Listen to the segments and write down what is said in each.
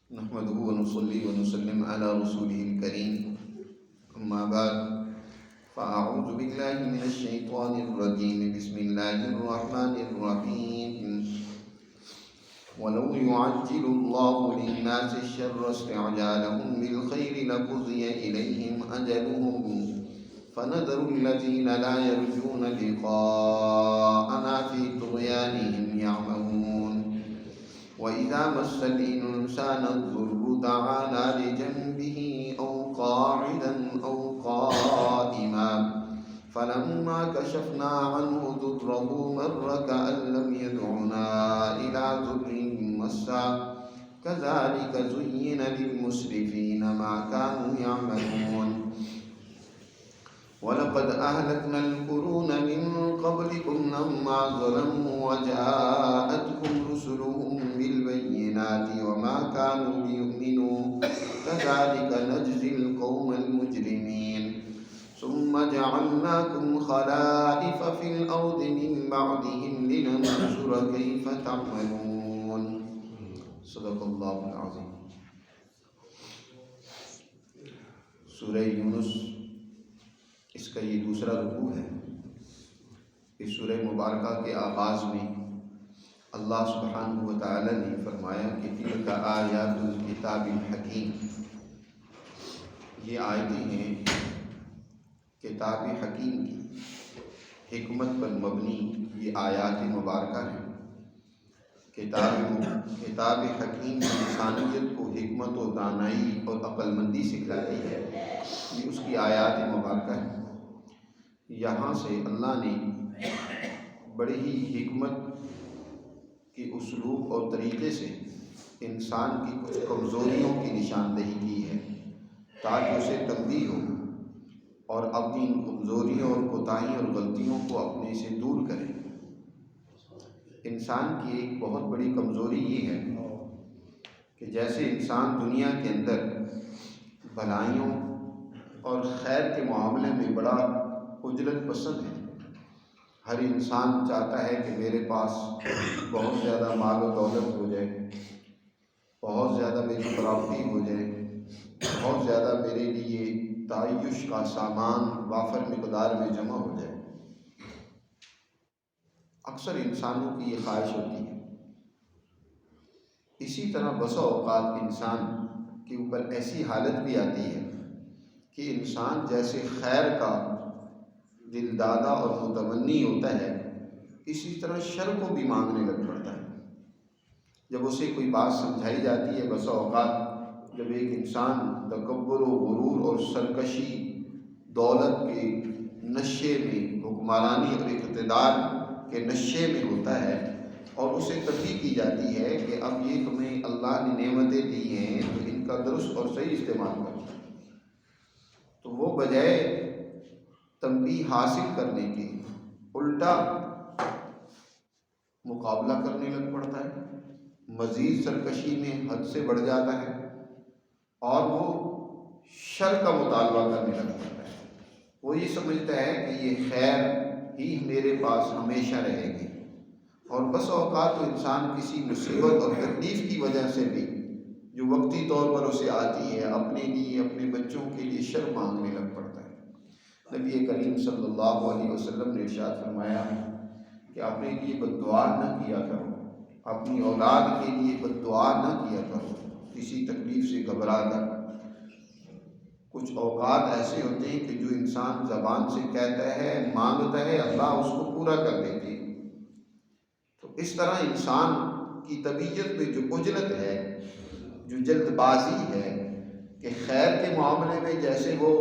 نحمده ونصلي ونسلم على رسوله الكريم أما بعد فأعوذ بالله من الشيطان الرجيم بسم الله الرحمن الرحيم ولو يعجل الله للناس الشر استعجالهم بالخير لقضي إليهم أجلهم فنذر الذين لا يرجون لقاءنا في طغيانهم يعمهون وإذا مس الإنسان الضر دعانا لجنبه أو قاعدا أو قائما فلما كشفنا عنه ضره مر كأن لم يدعنا إلى ضر مسا كذلك زين للمسرفين ما كانوا يعملون ولقد أهلكنا القرون من قبلكم لما ظلموا وجاءتهم رسلهم بالبينات وما كانوا ليؤمنوا كذلك نجزي القوم المجرمين ثم جعلناكم خلائف في الأرض من بعدهم لننظر كيف تعملون صدق اللہ العظیم۔ سورہ یونس اس کا یہ دوسرا رکوع ہے۔ اس سورہ مبارکہ کے آغاز میں اللہ سبحانہ و تعالی نے فرمایا کہ تلک آیات الکتاب الحکیم، یہ آیتیں ہیں کتاب حکیم کی، حکمت پر مبنی یہ آیات مبارکہ ہیں۔ کتاب حکیم کی انسانیت کو حکمت و دانائی اور عقل مندی سکھلاتی ہے، یہ اس کی آیات مبارکہ ہے۔ یہاں سے اللہ نے بڑی ہی حکمت کے اسلوب اور طریقے سے انسان کی کچھ کمزوریوں کی نشاندہی کی ہے تاکہ اسے تنبیہ ہو اور اپنی ان کمزوریوں اور کوتاہیوں اور غلطیوں کو اپنے سے دور کرے۔ انسان کی ایک بہت بڑی کمزوری یہ ہے کہ جیسے انسان دنیا کے اندر بھلائیوں اور خیر کے معاملے میں بڑا عجلت پسند ہے، ہر انسان چاہتا ہے کہ میرے پاس بہت زیادہ مال و دولت ہو جائے، بہت زیادہ میری پراپرٹی ہو جائے، بہت زیادہ میرے لیے تعیش کا سامان وافر مقدار میں جمع ہو جائے۔ اکثر انسانوں کی یہ خواہش ہوتی ہے۔ اسی طرح بسا اوقات انسان کے اوپر ایسی حالت بھی آتی ہے کہ انسان جیسے خیر کا دل دادا اور متمنی ہوتا ہے، اسی طرح شر کو بھی مانگنے لگ پڑتا ہے۔ جب اسے کوئی بات سمجھائی جاتی ہے، بسا اوقات جب ایک انسان تکبر و غرور اور سرکشی، دولت کے نشے میں، حکمرانی اور اقتدار کے نشے میں ہوتا ہے، اور اسے تنبیہ کی جاتی ہے کہ اب یہ تمہیں اللہ نے نعمتیں دی ہیں تو ان کا درست اور صحیح استعمال کرو، تو وہ بجائے تنبیہ حاصل کرنے کے الٹا مقابلہ کرنے لگ پڑتا ہے، مزید سرکشی میں حد سے بڑھ جاتا ہے اور وہ شر کا مطالبہ کرنے لگ پڑتا ہے۔ وہ یہ سمجھتا ہے کہ یہ خیر ہی میرے پاس ہمیشہ رہے گی، اور بس اوقات تو انسان کسی مصیبت اور تکلیف کی وجہ سے بھی جو وقتی طور پر اسے آتی ہے، اپنے لیے، اپنے بچوں کے لیے شر مانگنے لگ پڑتا ہے۔ نبی کریم صلی اللہ علیہ وسلم نے ارشاد فرمایا کہ اپنے لیے بد دعا نہ کیا کرو، اپنی اولاد کے لیے بد دعا نہ کیا کرو کسی تکلیف سے گھبرا کر۔ کچھ اوقات ایسے ہوتے ہیں کہ جو انسان زبان سے کہتا ہے، مانگتا ہے، اللہ اس کو پورا کر دیتے ہیں۔ تو اس طرح انسان کی طبیعت میں جو عجلت ہے، جو جلد بازی ہے کہ خیر کے معاملے میں جیسے وہ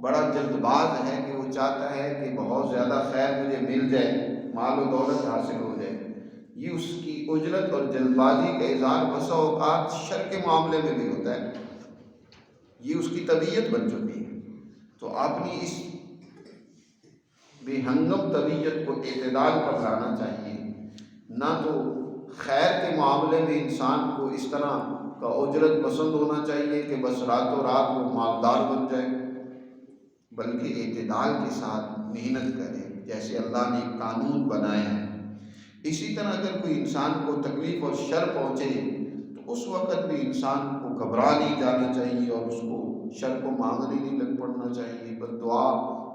بڑا جلد باز ہے کہ وہ چاہتا ہے کہ بہت زیادہ خیر مجھے مل جائے، مال و دولت حاصل ہو جائے، یہ اس کی عجلت اور جلد بازی کا اظہار بسا اوقات شر کے معاملے میں بھی ہوتا ہے، یہ اس کی طبیعت بن چکی ہے۔ تو اپنی اس بے ہنگم طبیعت کو اعتدال پر لانا چاہیے، نہ تو خیر کے معاملے میں انسان کو اس طرح کا عجلت پسند ہونا چاہیے کہ بس راتوں رات وہ مالدار بن جائے، بلکہ اعتدال کے ساتھ محنت کرے جیسے اللہ نے قانون بنائے ہیں۔ اسی طرح اگر کوئی انسان کو تکلیف اور شر پہنچے تو اس وقت بھی انسان کو گھبرا نہیں جانا چاہیے اور اس کو شر کو مانگنے نہیں لگ پڑنا چاہیے، بس دعا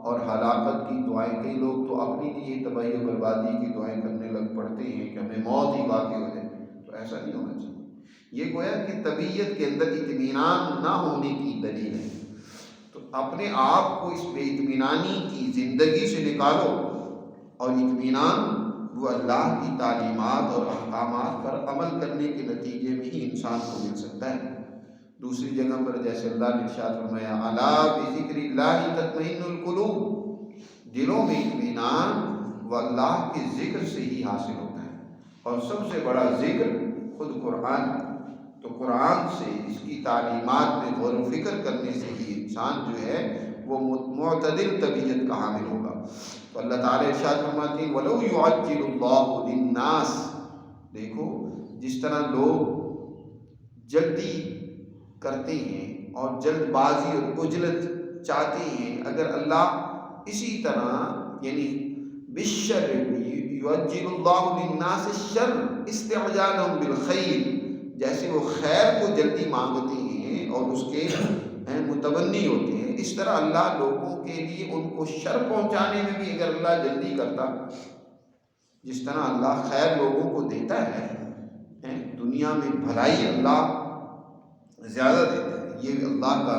اور ہلاکت کی دعائیں. کئی لوگ تو اپنی لیے تباہی و بربادی کی دعائیں کرنے لگ پڑتے ہیں کہ ہمیں موت ہی واقع ہو جائے. تو ایسا نہیں ہونا چاہیے. یہ گویا کہ طبیعت کے اندر اطمینان نہ ہونے کی دلیل ہے. تو اپنے آپ کو اس بے اطمینانی کی زندگی سے نکالو، اور اطمینان وہ اللہ کی تعلیمات اور احکامات پر عمل کرنے کے نتیجے میں ہی انسان کو مل سکتا ہے. دوسری جگہ پر جیسے اللہ نے ارشاد فرمایا الا بذکر اللہ تطمئن القلوب، دلوں میں اطمینان وہ اللہ کے ذکر سے ہی حاصل ہوتا ہے، اور سب سے بڑا ذکر خود قرآن ہے. تو قرآن سے، اس کی تعلیمات میں غور و فکر کرنے سے ہی انسان جو ہے وہ معتدل طبیعت کا حامل ہوگا. تو اللہ تعالیٰ ارشاد فرماتے ہیں وَلَوْ يُعَجِّلُ اللَّهُ لِلنَّاسِ، دیکھو جس طرح لوگ جلدی کرتے ہیں اور جلد بازی اور عجلت چاہتے ہیں، اگر اللہ اسی طرح یعنی بالشر یعجل اللہ للناس الشر استعجالهم بالخیر، جیسے وہ خیر کو جلدی مانگتے ہیں اور اس کے متمنی ہوتے ہیں، اس طرح اللہ لوگوں کے لیے ان کو شر پہنچانے میں بھی اگر اللہ جلدی کرتا، جس طرح اللہ خیر لوگوں کو دیتا ہے، دنیا میں بھلائی اللہ زیادہ دیتا ہے. یہ اللہ کا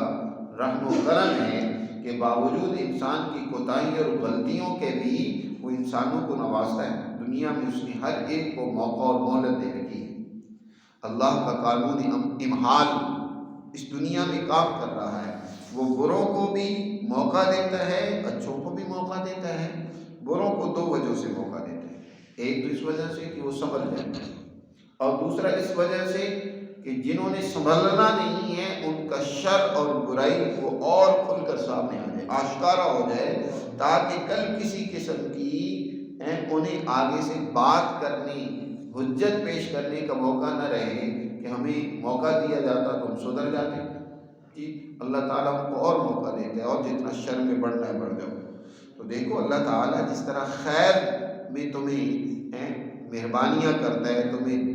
رحم و کرم ہے کہ باوجود انسان کی کوتاہی اور غلطیوں کے بھی وہ انسانوں کو نوازتا ہے. دنیا میں اس نے ہر ایک کو موقع اور مہلت دے رکھی ہے. اللہ کا قانون امہال اس دنیا میں کام کر رہا ہے. وہ بروں کو بھی موقع دیتا ہے، اچھوں کو بھی موقع دیتا ہے. بروں کو دو وجہ سے موقع دیتا ہے، ایک تو اس وجہ سے کہ وہ سنبھل جائے، اور دوسرا اس وجہ سے کہ جنہوں نے سنبھلنا نہیں ہے ان کا شر اور برائی وہ اور کھل کر سامنے آ جائے، آشکارا ہو جائے، تاکہ کل کسی قسم کی انہیں آگے سے بات کرنے، حجت پیش کرنے کا موقع نہ رہے کہ ہمیں موقع دیا جاتا تو ہم سدھر جاتے. جی اللہ تعالیٰ ہم کو اور موقع دیتے ہیں، اور جتنا شر میں بڑھنا ہے بڑھ جاؤ. تو دیکھو اللہ تعالیٰ جس طرح خیر میں تمہیں مہربانیاں کرتا ہے، تمہیں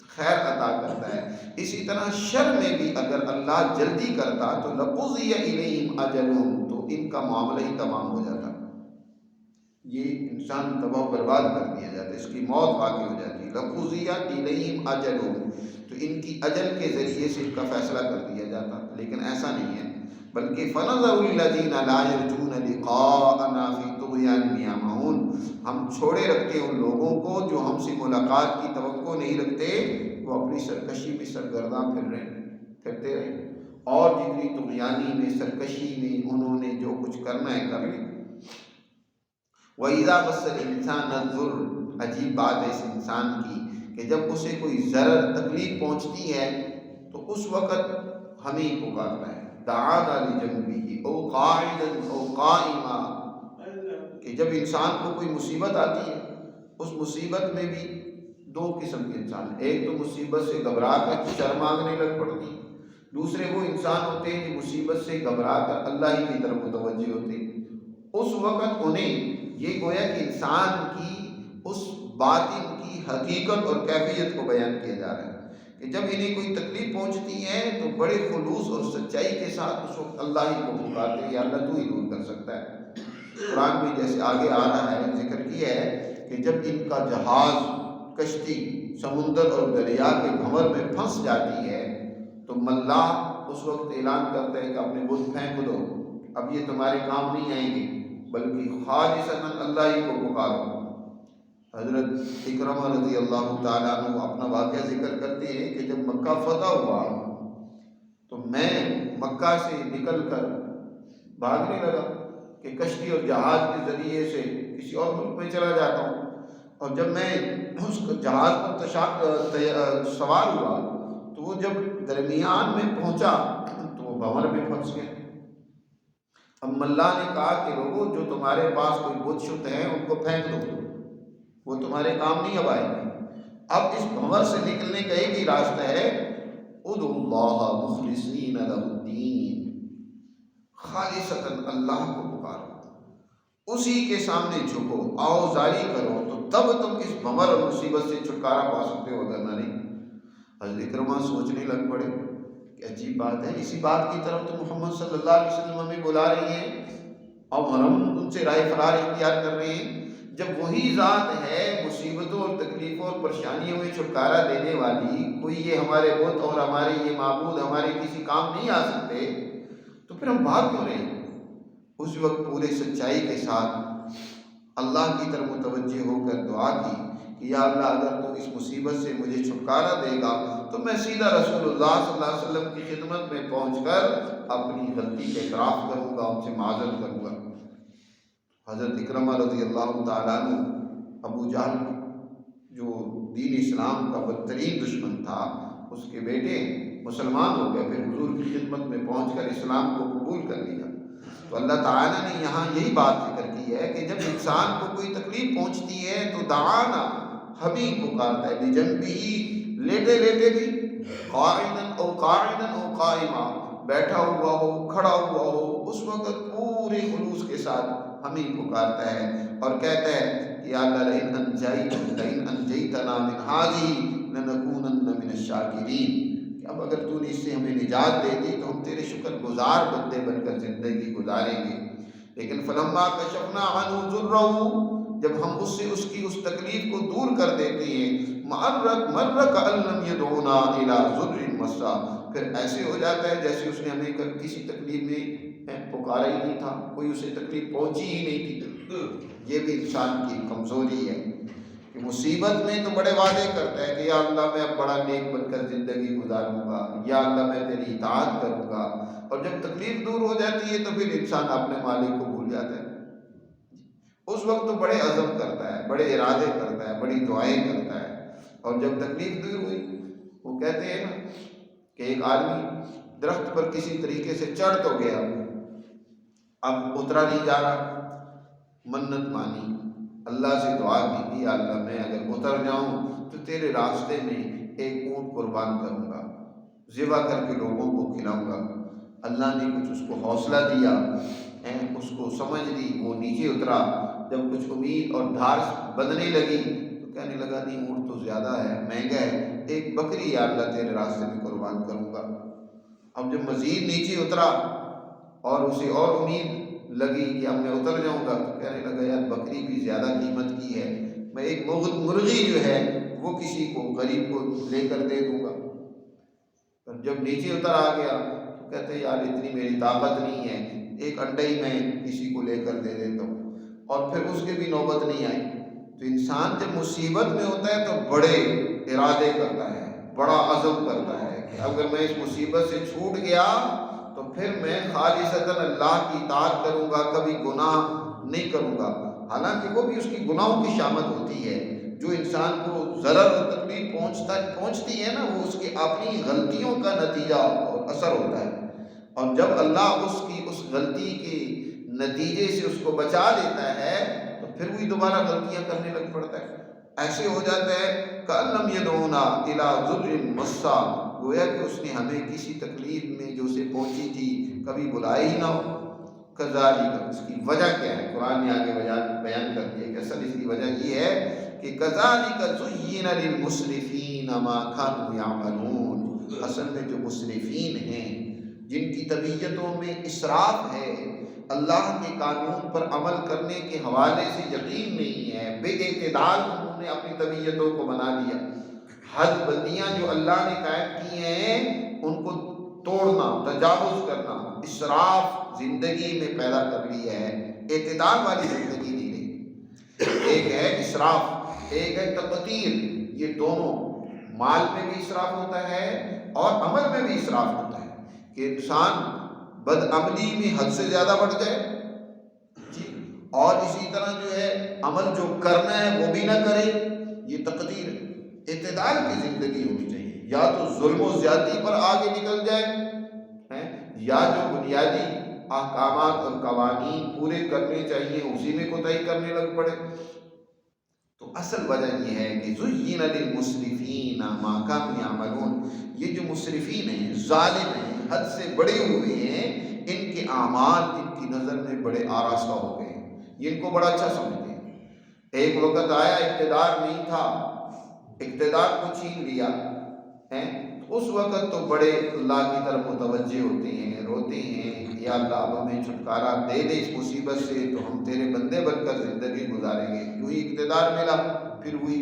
خیر عطا کرتا ہے، اسی طرح شر میں بھی اگر اللہ جلدی کرتا تو لقضی الیہم اجلہم، تو ان کا معاملہ ہی تمام ہو جاتا، یہ انسان تباہ برباد کر دیا جاتا ہے، اس کی موت واقع ہو جاتی. لقضی الیہم اجلہم، تو ان کی اجل کے ذریعے سے ان کا فیصلہ کر دیا جاتا. لیکن ایسا نہیں ہے، بلکہ فَنَذَرُ الَّذِينَ لَا يَرْجُونَ لِقَاءَنَا فِي طُغْيَانِهِمْ يَعْمَهُونَ، ہم چھوڑے رکھتے ہیں ان لوگوں کو جو ہم سے ملاقات کی توقع نہیں رکھتے، وہ اپنی سرکشی میں سرگرداں پھرتے رہے، اور جتنی طغیانی میں، سرکشی میں انہوں نے جو کچھ کرنا ہے کر لیں. وَإِذَا مَسَّ الْإِنسَانَ الضُّرُّ، عجیب بات ہے اس انسان کی کہ جب اسے کوئی ضرر تکلیف پہنچتی ہے تو اس وقت ہمیں ہی پکارتا ہے. دعانا لجنبه او قاعدا او قائما، کہ جب انسان کو کوئی مصیبت آتی ہے، اس مصیبت میں بھی دو قسم کے انسان ہیں. ایک تو مصیبت سے گھبرا کر شر مانگنے لگ پڑتی، دوسرے وہ انسان ہوتے ہیں جو مصیبت سے گھبرا کر اللہ ہی کی طرف متوجہ ہوتے ہیں. اس وقت انہیں یہ گویا کہ انسان کی اس باطن کی حقیقت اور کیفیت کو بیان کیا جا رہا ہے کہ جب انہیں کوئی تکلیف پہنچتی ہے تو بڑے خلوص اور سچائی کے ساتھ اس وقت اللہ ہی کو پکارتے ہیں، یا اللہ تو ہی دور کر سکتا ہے. قرآن میں جیسے آگے آ رہا ہے ذکر کیا ہے کہ جب ان کا جہاز، کشتی سمندر اور دریا کے بھنور میں پھنس جاتی ہے تو ملاح اس وقت اعلان کرتا ہے کہ اپنے بت پھینک دو، اب یہ تمہارے کام نہیں آئیں گے، بلکہ خالصتاً اللہ ہی کو پکارو. حضرت اکرمہ رضی اللہ تعالیٰ عنہ اپنا واقعہ ذکر کرتے ہیں کہ جب مکہ فتح ہوا تو میں مکہ سے نکل کر بھاگنے لگا کہ کشتی اور جہاز کے ذریعے سے کسی اور ملک میں چلا جاتا ہوں، اور جب میں اس جہاز پر سوار ہوا تو وہ جب درمیان میں پہنچا تو وہ بھنور میں پھنس گیا. اب اللہ نے کہا کہ لوگوں جو تمہارے پاس کوئی بت شت ہیں ان کو پھینک دو، وہ تمہارے کام نہیں اب آئیں گے. اب اس بھنور سے نکلنے کا ایک ہی راستہ ہے، ادعوا اللہ مخلصین لہ الدین، خالصتاً اللہ کو پکارو، اسی کے سامنے جھکو، آؤزاری کرو، تو تب تم اس بھنور اور مصیبت سے چھٹکارا پا سکتے ہو، ورنہ نہیں. حضرت اکرمہ سوچنے لگ پڑے کہ عجیب بات ہے، اسی بات کی طرف تو محمد صلی اللہ علیہ وسلم ہمیں بلا رہی ہیں اور ہم ان سے رائے فرار اختیار کر رہے ہیں، جب وہی ذات ہے مصیبتوں اور تکلیفوں اور پریشانیوں میں چھٹکارا دینے والی، کوئی یہ ہمارے بت اور ہمارے یہ معبود ہمارے کسی کام نہیں آ سکتے، تو پھر ہم بھاگ کیوں رہے ہیں؟ اس وقت پورے سچائی کے ساتھ اللہ کی طرف متوجہ ہو کر دعا کی کہ یا اللہ اگر تو اس مصیبت سے مجھے چھٹکارا دے گا تو میں سیدھا رسول اللہ صلی اللہ علیہ وسلم کی خدمت میں پہنچ کر اپنی غلطی کا اعتراف کروں گا، ان سے معذرت کروں گا۔ حضرت اکرمہ رضی اللہ تعالیٰ عنہ، ابو جہل جو دین اسلام کا بدترین دشمن تھا، اس کے بیٹے مسلمان ہو گئے، پھر حضور کی خدمت میں پہنچ کر اسلام کو قبول کر لیا۔ تو اللہ تعالیٰ نے یہاں یہی بات ذکر کی ہے کہ جب انسان کو کوئی تکلیف پہنچتی ہے تو دعانا، ہمیں پکارتا ہے، بجنبہ، لیٹے لیٹے بھی، قاعداً او قاعداً او قائما، بیٹھا ہوا ہو کھڑا ہوا ہو، اس وقت پورے خلوص کے ساتھ ہمیں پکارتا ہے اور کہتا ہے کہ یا اللہ لئن انجیتنا من ہذہ لنکونن من الشاکرین، کہ اب اگر تو نے اس سے ہمیں نجات دے دی تو ہم تیرے شکر گزار بندے بن کر زندگی گزاریں گے۔ لیکن فلما کشفنا عنہ ضرہ، جب ہم اس تکلیف کو دور کر دیتے ہیں، مر کأن لم یدعونا الی ضر مسا، پھر ایسے ہو جاتا ہے جیسے اس نے ہمیں کسی تکلیف میں پکارا ہی نہیں تھا، کوئی اسے تکلیف پہنچی ہی نہیں تھی۔ یہ بھی انسان کی کمزوری ہے کہ مصیبت میں تو بڑے وعدے کرتا ہے کہ یا اللہ میں اب بڑا نیک بن کر زندگی گزاروں گا، یا اللہ میں تیری اطاعت کروں گا، اور جب تکلیف دور ہو جاتی ہے تو پھر انسان اپنے مالک کو بھول جاتا ہے۔ اس وقت تو بڑے عزم کرتا ہے، بڑے ارادے کرتا ہے، بڑی دعائیں کرتا ہے، اور جب تکلیف دور ہوئی، وہ کہتے ہیں نا کہ ایک آدمی درخت پر کسی طریقے سے چڑھ تو گیا، اب اترا نہیں جا رہا، منت مانی، اللہ سے دعا کی کہ یا اللہ میں اگر اتر جاؤں تو تیرے راستے میں ایک اونٹ قربان کروں گا، ذبح کر کے لوگوں کو کھلاؤں گا۔ اللہ نے کچھ اس کو حوصلہ دیا، اس کو سمجھ دی، وہ نیچے اترا، جب کچھ امید اور دھار بندھنے لگی تو کہنے لگا نہیں اونٹ تو زیادہ ہے، مہنگا ہے، ایک بکری یا اللہ تیرے راستے میں قربان کروں گا۔ اب جب مزید نیچے اترا اور اسے اور امید لگی کہ اب میں اتر جاؤں گا تو کہنے لگا یار بکری بھی زیادہ قیمت کی ہے، میں ایک مرغی جو ہے وہ کسی کو غریب کو لے کر دے دوں گا۔ جب نیچے اتر آ گیا تو کہتے یار اتنی میری طاقت نہیں ہے، ایک انڈا ہی میں کسی کو لے کر دے دیتا ہوں، اور پھر اس کے بھی نوبت نہیں آئی۔ تو انسان جب مصیبت میں ہوتا ہے تو بڑے ارادے کرتا ہے، بڑا عزم کرتا ہے کہ اگر میں اس مصیبت سے چھوٹ گیا تو پھر میں خالصتاً اللہ کی اطاعت کروں گا، کبھی گناہ نہیں کروں گا۔ حالانکہ وہ بھی اس کی گناہوں کی شامت ہوتی ہے، جو انسان کو ضرر اور تکلیف پہنچتی ہے نا، وہ اس کی اپنی غلطیوں کا نتیجہ اور اثر ہوتا ہے، اور جب اللہ اس غلطی کے نتیجے سے اس کو بچا لیتا ہے تو پھر وہی دوبارہ غلطیاں کرنے لگ پڑتا ہے۔ ایسے ہو جاتا ہے کأن لم یدعونا الی ضر مسا، گویا کہ اس نے ہمیں کسی تکلیف میں جو اسے پہنچی تھی کبھی بلائے ہی نہ ہو۔ کذالک، اس کی وجہ کیا ہے؟ قرآن نے آگے بیان کر دیا کہ اصل اس کی وجہ یہ ہے کہ کذالک زین للمسرفین ما کانوا یعملون، اصل میں جو مسرفین ہیں، جن کی طبیعتوں میں اسراف ہے، اللہ کے قانون پر عمل کرنے کے حوالے سے یقین نہیں ہے، بے اعتدال انہوں نے اپنی طبیعتوں کو بنا لیا، حد بندیاں جو اللہ نے قائم کی ہیں ان کو توڑنا، تجاوز کرنا، اسراف زندگی میں پیدا کر لیا ہے، اعتدال والی زندگی نہیں رہی۔ ایک ہے اسراف، ایک ہے تقتیر، یہ دونوں، مال میں بھی اسراف ہوتا ہے اور عمل میں بھی اسراف ہوتا ہے کہ انسان بدعملی میں حد سے زیادہ بڑھ جائے جی، اور اسی طرح جو ہے عمل جو کرنا ہے وہ بھی نہ کرے، یہ تقدیر ہے۔ اعتدال کی زندگی ہونی چاہیے، یا تو ظلم و زیادتی پر آگے نکل جائے، یا جو بنیادی احکامات اور قوانین پورے کرنے چاہیے اسی میں کوتاہی کرنے لگ پڑے۔ تو اصل وجہ یہ ہے کہ زین للمسرفین ما کانوا یعملون، یہ جو مسرفین ہیں، ظالم ہیں، حد سے بڑے ہوئے ہیں، ان کے اعمال ان کی نظر میں بڑے آراستہ ہو گئے ہیں، یہ ان کو بڑا اچھا سمجھتے ہیں۔ ایک وقت آیا اقتدار نہیں تھا، اقتدار کو چھین لیا، ہیں اس وقت تو بڑے اللہ کی طرف متوجہ ہوتے ہیں، روتے ہیں کہ یا اللہ اب ہمیں چھٹکارا دے دے اس مصیبت سے تو ہم تیرے بندے بن کر زندگی گزاریں گے۔ جو ہی اقتدار ملا پھر وہی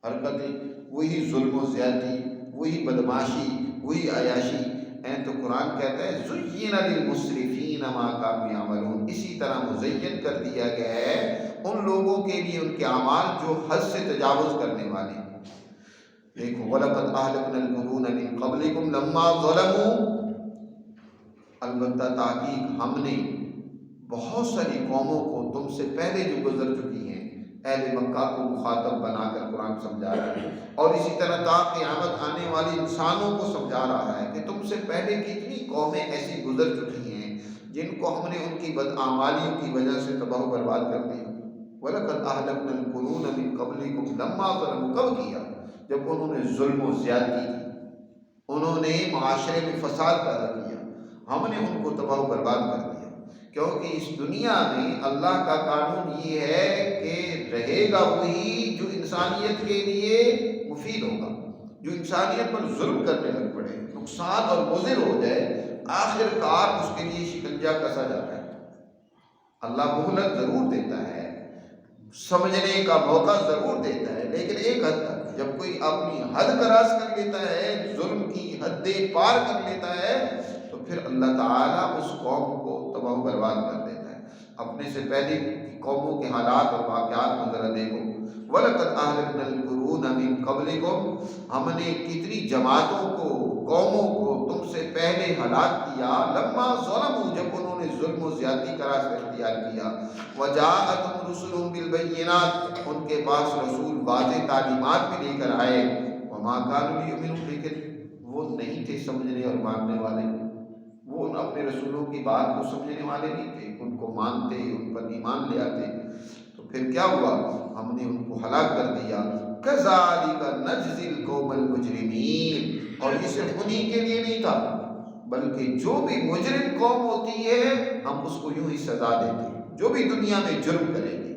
حرکتیں، وہی ظلم و زیادتی، وہی بدماشی، وہی عیاشی ہیں۔ تو قرآن کہتا ہے زُيِّنَ لِلْمُسْرِفِينَ مَا كَانُوا يَعْمَلُونَ، اسی طرح مزین کر دیا گیا ہے ان لوگوں کے لیے ان کے اعمال جو حد سے تجاوز کرنے والے ہیں۔ دیکھو وَلَقَدْ أَهْلَكْنَا الْقُرُونَ مِن قَبْلِكُمْ لَمَّا ظَلَمُوا، البتہ تحقیق ہم نے بہت ساری قوموں کو تم سے پہلے جو گزر چکی ہیں، اہل مکہ کو مخاطب بنا کر قرآن سمجھا رہا ہے، اور اسی طرح تا قیامت آنے والی انسانوں کو سمجھا رہا ہے کہ تم سے پہلے کتنی قومیں ایسی گزر چکی ہیں جن کو ہم نے ان کی بدعمالیوں کی وجہ سے تباہ و برباد کر دیا۔ وَلَقَدْ أَهْلَكْنَا الْقُرُونَ مِن قَبْلِكُمْ لَمَّا ظَلَمُوا، کب کیا؟ جب انہوں نے ظلم و زیادتی کی، انہوں نے معاشرے میں فساد پیدا کیا، ہم نے ان کو تباہ و برباد کر دیا۔ کیونکہ اس دنیا میں اللہ کا قانون یہ ہے کہ رہے گا وہی جو انسانیت کے لیے مفید ہوگا۔ جو انسانیت پر ظلم کرنے لگ پڑے، نقصان اور مضر ہو جائے، آخر کار اس کے لیے شکنجہ کسا جاتا ہے۔ اللہ مہلت ضرور دیتا ہے، سمجھنے کا موقع ضرور دیتا ہے، لیکن ایک حد تک۔ جب کوئی اپنی حد کراس کر لیتا ہے، ظلم کی حدیں پار کر لیتا ہے، تو پھر اللہ تعالیٰ اس قوم کو تباہ و برباد کر دیتا ہے۔ اپنے سے پہلے قوموں کے حالات اور واقعات کو ذرا دیکھو۔ وَلَقَدْ أَهْلَكْنَا الْقُرُونَ مِن قَبْلِكُمْ، ہم نے کتنی جماعتوں کو، قوموں کو تم سے پہلے ہلاک کیا، لَمَّا ظَلَمُوا، جب انہوں نے ظلم و زیادتی کا راستہ اختیار کیا، وَجَاءَتْهُمْ رُسُلُهُم بِالْبَيِّنَاتِ، ان کے پاس رسول واضح تعلیمات بھی لے کر آئے، وَمَا كَانُوا لِيُؤْمِنُوا، لیکن وہ نہیں تھے سمجھنے اور ماننے والے، وہ اپنے رسولوں کی بات کو سمجھنے والے نہیں تھے، ان کو مانتے، ان پر ایمان لے آتے۔ تو پھر کیا ہوا؟ ہم نے ان کو ہلاک کر دیا۔ كَذَلِكَ نَجْزِي الْقَوْمَ الْمُجْرِمِينَ، اور یہ صرف انہی کے لیے نہیں تھا، بلکہ جو بھی مجرم قوم ہوتی ہے ہم اس کو یوں ہی سزا دیتے ہیں۔ جو بھی دنیا میں جرم کرے گی،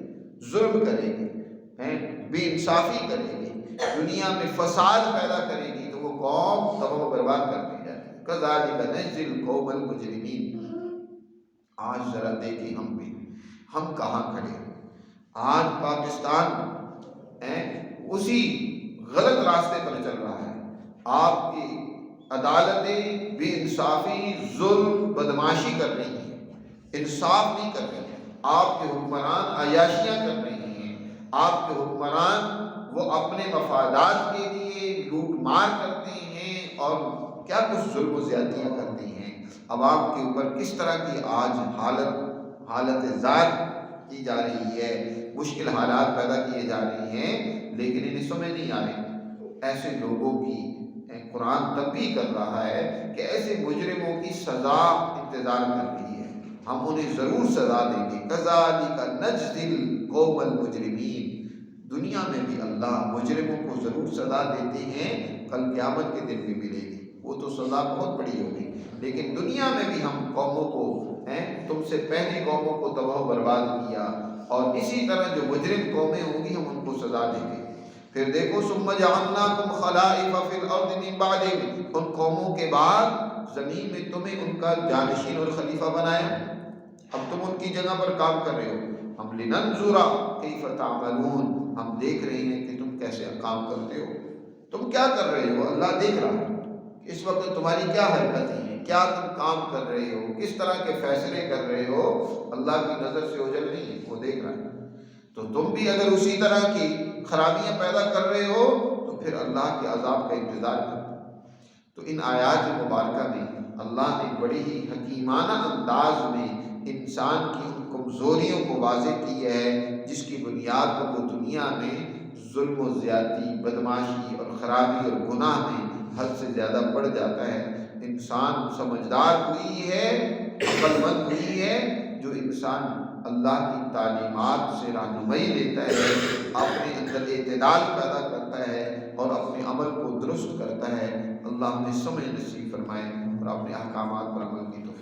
ظلم کرے گی، بے انصافی کرے گی، دنیا میں فساد پیدا کرے گی، تو وہ قوم تباہ و برباد کر دی جاتی ہے۔ كَذَلِكَ نَجْزِي الْقَوْمَ الْمُجْرِمِينَ۔ آج ذرا دیکھیں ہم بھی، ہم کہاں کھڑے ہیں؟ آج پاکستان اسی غلط راستے پر چل رہا ہے۔ آپ کی عدالتیں بے انصافی، ظلم، بدماشی کر رہی ہیں، انصاف نہیں کر رہی ہیں۔ آپ کے حکمران عیاشیاں کر رہے ہیں، آپ کے حکمران وہ اپنے مفادات کے لیے لوٹ مار کرتے ہیں اور کیا کچھ ظلم و زیادتیاں کرتے ہیں۔ عوام کے اوپر کس طرح کی آج حالت زار کی جا رہی ہے، مشکل حالات پیدا کیے جا رہے ہیں، لیکن انہیں سمجھ نہیں آ رہی۔ ایسے لوگوں کی قرآن تنبیہ کر رہا ہے کہ ایسے مجرموں کی سزا انتظار کر رہی ہے، ہم انہیں ضرور سزا دیں گے۔ كَذَلِكَ نَجْزِي الْقَوْمَ الْمُجْرِمِينَ، دنیا میں بھی اللہ مجرموں کو ضرور سزا دیتے ہیں، کل قیامت کے دن بھی ملے گی، وہ تو سزا بہت بڑی ہوگی، لیکن دنیا میں بھی ہم قوموں کو تم سے پہلی قوموں کو تباہ و برباد کیا، اور اسی طرح جو مجرم قومیں ہوں گی ہم ان کو سزا دیں گے۔ پھر دیکھو ثم جعلناکم خلائف فی الارض من بعدہم، ان قوموں کے بعد زمین میں تمہیں ان کا جانشین اور خلیفہ بنایا، اب تم ان کی جگہ پر کام کر رہے ہو۔ ہم لننظر کیف تعملون، ہم دیکھ رہے ہیں کہ تم کیسے کام کرتے ہو، تم کیا کر رہے ہو، اللہ دیکھ رہا ہے اس وقت تمہاری کیا حرکتیں ہیں، کیا تم کام کر رہے ہو، کس طرح کے فیصلے کر رہے ہو، اللہ کی نظر سے اوجھل نہیں ہے، وہ دیکھ رہا ہے۔ تو تم بھی اگر اسی طرح کی خرابیاں پیدا کر رہے ہو تو پھر اللہ کے عذاب کا انتظار کرو۔ تو ان آیات مبارکہ میں اللہ نے بڑی ہی حکیمانہ انداز میں انسان کی ان کمزوریوں کو واضح کی ہے، جس کی بنیاد پر وہ دنیا میں ظلم و زیادتی، بدماشی اور خرابی اور گناہ میں حد سے زیادہ بڑھ جاتا ہے۔ انسان سمجھدار ہوئی ہے، عقل مند ہوئی ہے جو انسان اللہ کی تعلیمات سے رہنمائی لیتا ہے، اپنے اندر اعتدال پیدا کرتا ہے اور اپنے عمل کو درست کرتا ہے۔ اللہ ہمیں سمجھ نصیب فرمائے اور اپنے احکامات پر عمل کی توفیق